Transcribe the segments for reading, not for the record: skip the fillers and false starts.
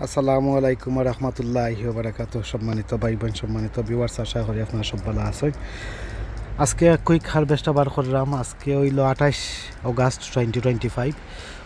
আসসালামু আলাইকুম রহমতুল্লাহি বারাকাতু। সম্মানিত ভাই বোন, সম্মানিত ভিউয়ার্স, আশা করি আপনারা সব ভালো আছেন। আজকে কুইক হারভেস্ট বার করলাম। আজকে হইল 28 অগাস্ট 2025।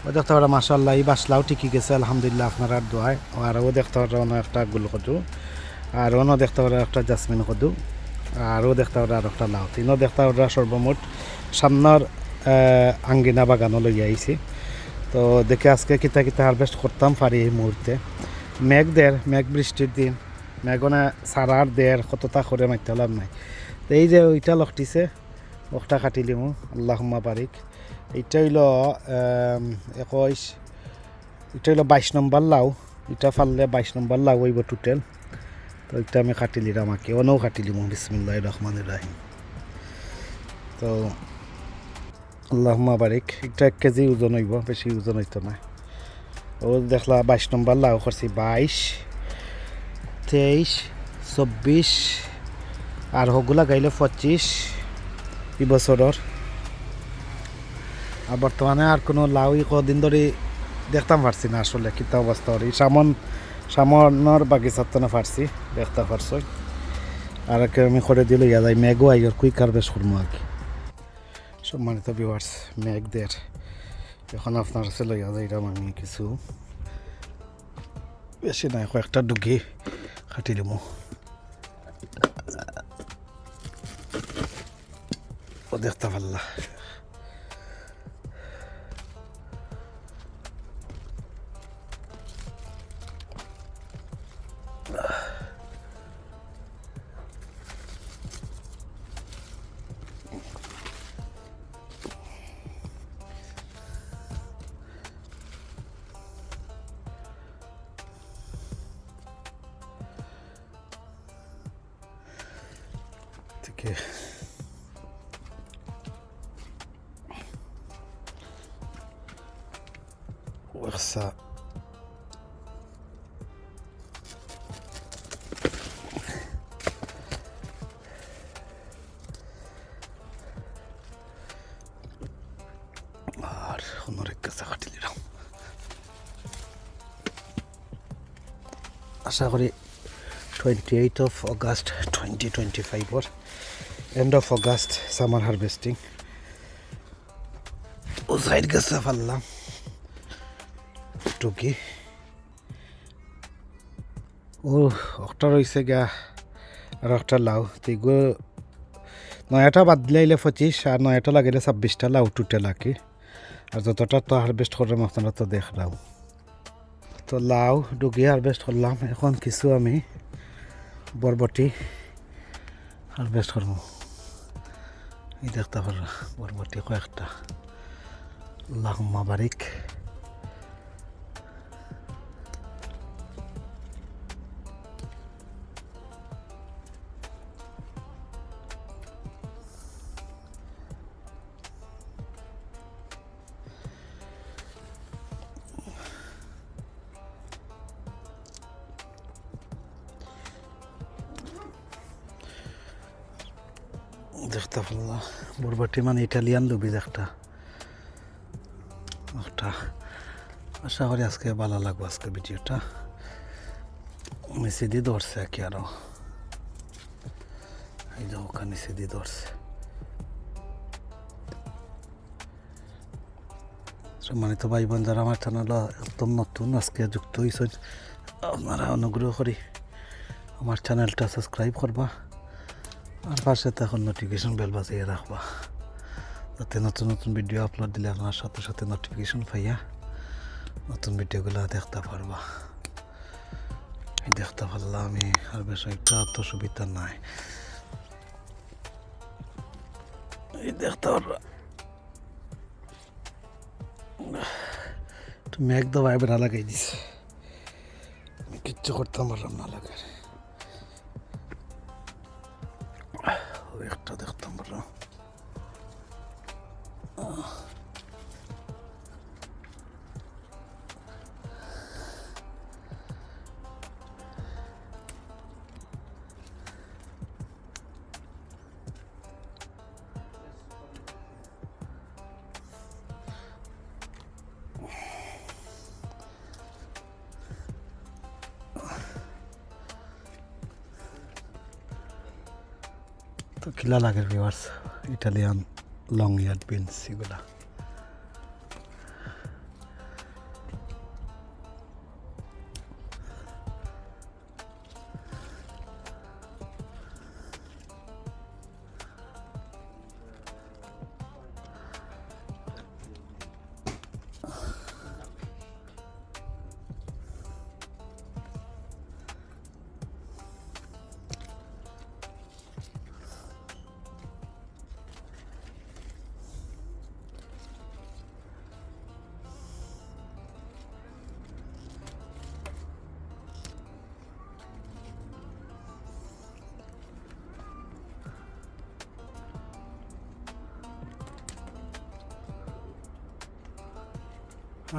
ও দেখতে পারা মাসাল্লাহ এই বাসলাও ঠিকই গেছে আলহামদুলিল্লাহ আপনারা দোয়ায়। আরও দেখতে পারা অন্য একটা গুল কদু, আর অন্য দেখতে পারা একটা জাসমিন কদু, আরও দেখতে পারা আর একটা লাউ। তিনও দেখতে পারা সর্বমোট সামনের আঙ্গিনা বাগানও লইয়া আইছি। তো দেখে আজকে কিতা কিতা হারভেস্ট করতাম পারি এই মুহূর্তে। মেঘ বৃষ্টির দিন, মেঘনা সারার দের কতটা করে মারতে লাভ নাই। তো এই যে ওইটা লকটিছে, ওটা কাটিলিমু আল্লাহুম্মা বারিক। এইটা হইল 21, এটা হইল 22 নম্বর লাউ। এটা ফাললে 22 নম্বর লাউ হইব টোটাল। তো এটা আমি কাটিলিরাম, আঁকি অনেও কাটিলিমু। বিসমিল্লাহির রহমানির রহিম। তো আল্লাহুম্মা বারিক। এটা 1 কেজি ওজন হইব, বেশি ওজন হইতো না। ও দেখলা 22 নম্বর লাউ করছি, 22, 23, 24 আর হগুলা গাইলে 25 এই বছরের। আর বর্তমানে আর কোনো লাউ কদিন ধরে দেখতাম পারছি না আসলে কিতা অবস্থা। ওর এই সামনের বাগিচার তো না পারছি দেখতে পারছ। আর আমি করে দিল ইয়া যায় মেঘও আইর কুইক হারভেস্ট করবো আর কি। সম্মানিত ভিউয়ার্স, মেঘদের এখন আপনার কাছে লইয়া যাইলাম আমি কিছু, বেশি নাই, কয়েকটা ডুগি কাটি দিব। ও দেখতে পারলা থেকে ওরসা আর অনেক কাছে কাটি দিলাম। আশা করি 28 of August 2025 or end of August summer harvesting ও সাইড গেছে ফেললাম টুকি। ও একটা রয়েছে গা আর একটা লাউ। তিগো নয়াটা বাদ দিলে 25 আর নয়াটা লাগিলে 26টা লাউ টোটাল আঁকি। আর যতটা তো হারভেস্ট করলাম আপনারা তো দেখলাম। তো লাউ ডুগি হারভেস্ট করলাম। এখন কিছু আমি বরবটি হারভেস্ট করবো। এই দেখতে পারো বরবটি কয়েকটা। আল্লাহুম্মা বারিক। দেখতে পারলাম বরবটি মানে ইটালিয়ান লুবিজ একটা। আশা করি আজকে ভালো লাগবে আজকে ভিডিওটা। নিচে দিয়ে ধরছে কি আরো, এই যে ওখানে নিচে দিয়ে ধরছে। সম্মানিত ভাই বোন, যারা আমার চ্যানেল একদম নতুন আজকে যুক্ত হয়েছেন, আপনারা অনুগ্রহ করি আমার চ্যানেলটা সাবস্ক্রাইব করবা আর পাশে তখন নোটিফিকেশন বেল বাজিয়ে রাখবা, যাতে নতুন নতুন ভিডিও আপলোড দিলে আপনার সাথে সাথে নোটিফিকেশন পাইয়া নতুন ভিডিওগুলো দেখতে পারবা। দেখতে পারলাম আমি আর বেশ একটা অত সুবিধা নাই। এই দেখতে পারবা মেঘ তো ভাই বেড়া লাগাই দিছে, কিচ্ছু করতাম পারলাম না লাগে। একটা দেখতাম পারলাম তো কিলা লাগে viewers Italian long yard beans এগুলা।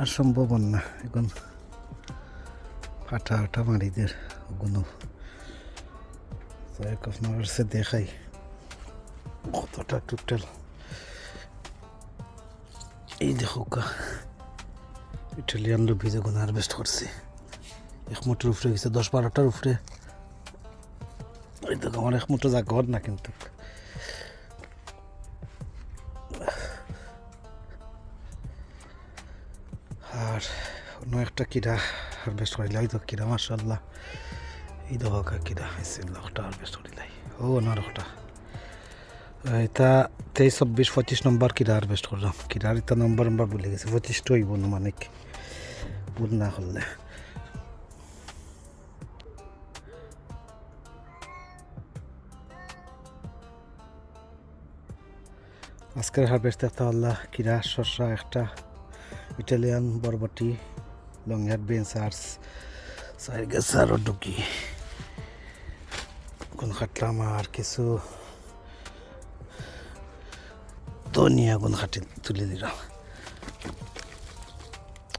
আর সম্ভব না এখন ফাটা ফাটা মারিদের ওগুলো আপনার দেখাই কতটা টোটাল। এই দেখো ইটালিয়ান লুভি যখন হারভেস্ট করছে এক মুঠোর উপরে গেছে 10-12টার উপরে। ওই দেখো আমার এক মুঠো যা ঘর না কিন্তু আর অন্য একটা কিরা হারভেস্ট করিলে ওই তো কিরা মাশাআল্লাহ এই দেখো কিরা হয়েছে লকটা হারভেস্ট করিলাই ও অন্যটা এটা 23-24-25 নম্বর কিরা হারভেস্ট করলাম। কিরার এটা নম্বর ভুলে গেছে 25টা হইব না মানে ভুল না করলে। আজকের হারভেস্ট একটা আল্লাহ কিরা শসা একটা ইটালিয়ান বরবটি লং ইয়ার্ড বিনস আর সাইড গেছে আরও ঢুকি কোন খাটলাম আর কিছু ধনিয়া কোন খাটি তুলে দিলাম।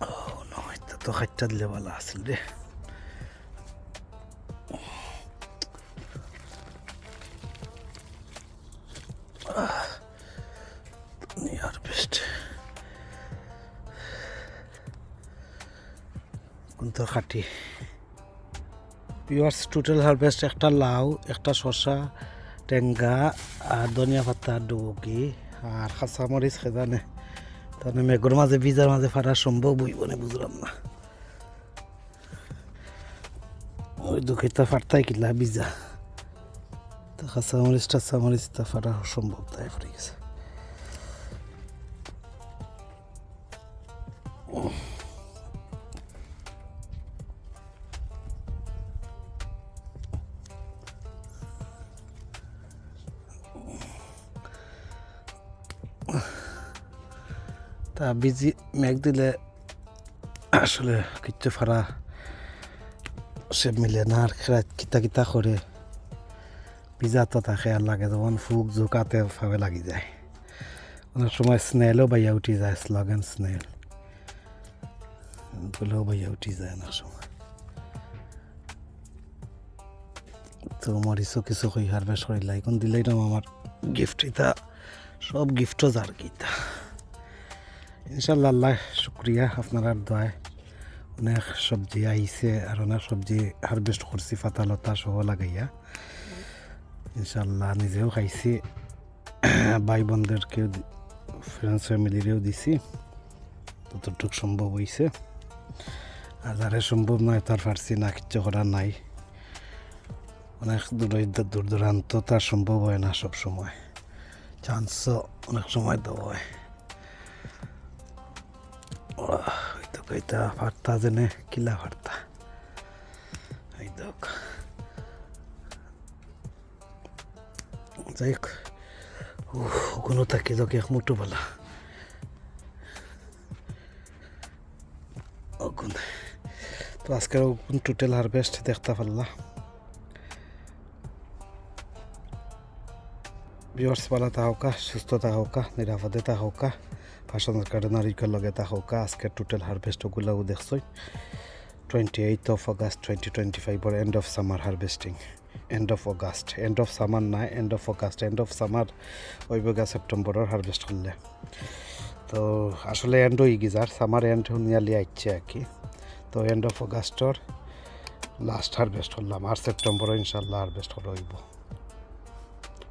ও নয় তো খাটটা দিলে ভালো আসল রে। হারভেস্ট কোন তো খাটি ভিউয়ার্স টোটাল হারভেস্ট একটা লাউ একটা শসা টেঙ্গা আর ধনিয়া পাতা ডুবকি আর কাঁচামরিচ খেজানে তাহলে মেঘর মাঝে ভিজার মাঝে ফাটা সম্ভব হইব না বুঝলাম না। ওই দুঃখিতা ফাটতাই কিলা ভিজা তা কাঁচামরিচ তা ফাটা সম্ভব তাই পড়ে গেছে। তা বিজি মেঘ দিলে আসলে কিচ্ছু ফারা সে মিলে না আর কিতা কিতা করে ভিজা তো থাকে আর লাগে যখন ফুক জোকাতে ভাবে লাগি যায়। অনেক সময় স্নেলও বাইয়া উঠি যায় স্লগান স্নেল গুলোও বাইয়া উঠি যায় অনেক সময়। তো মরিচও কিছু কই হারভেস্ট করিলা এখন দিলেই না আমার গিফট এটা সব গিফটও যার গীতা ইনশাল্লাহ আল্লাহ শুক্রিয়া আপনার দোয়ায় অনেক সবজি আইছে আর অনেক সবজি হারভেস্ট করছি পাতা লতা সহ লাগাইয়া ইনশাল্লাহ নিজেও খাইছি ভাই বোনদেরকেও ফ্রেন্ডস ফ্যামিলিরেও দিছি যতটুক সম্ভব হয়েছে। আর যারা সম্ভব নয় তার পারছি না কিচ্ছু করার নাই। অনেক দূর দূরান্ত তার সম্ভব হয় না সব সময় চান্সও অনেক সময় দেওয়া হয়। এটা ফার্তা জেনে কিলা ফার্তা এই দেখ যাই হোক কোনো থাকি যাক এক মুঠো বলা তো আজকের টোটাল হারভেস্ট দেখতে পারলা। ভিউয়ার্স ভালো থাকা সুস্থ থাকা নিরাপদে থাকা ফাঁসনের কারণে নারীকের লগে থাকা। আজকের টোটাল হারভেস্ট ওগুলাও দেখছই 28 August 2025 end of summer harvesting end of August end of summer না end of August end of summer ওইবগা সেপ্টেম্বরের হারভেস্ট করলে তো আসলে এন্ড হয়ে গেছে আর সামার এন্ড নিয়ারলি আইছে আর কি। তো এন্ড অফ অগাস্টর লাস্ট হারভেস্ট করলাম আর সেপ্টেম্বরে ইনশাল্লাহ হারভেস্ট করা হইব।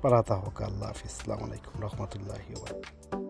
পারাতা হোক। আল্লাহ হাফিজ, আসসালামু আলাইকুম রহমতুল্লাহি ওয়া বারাকাতুহু।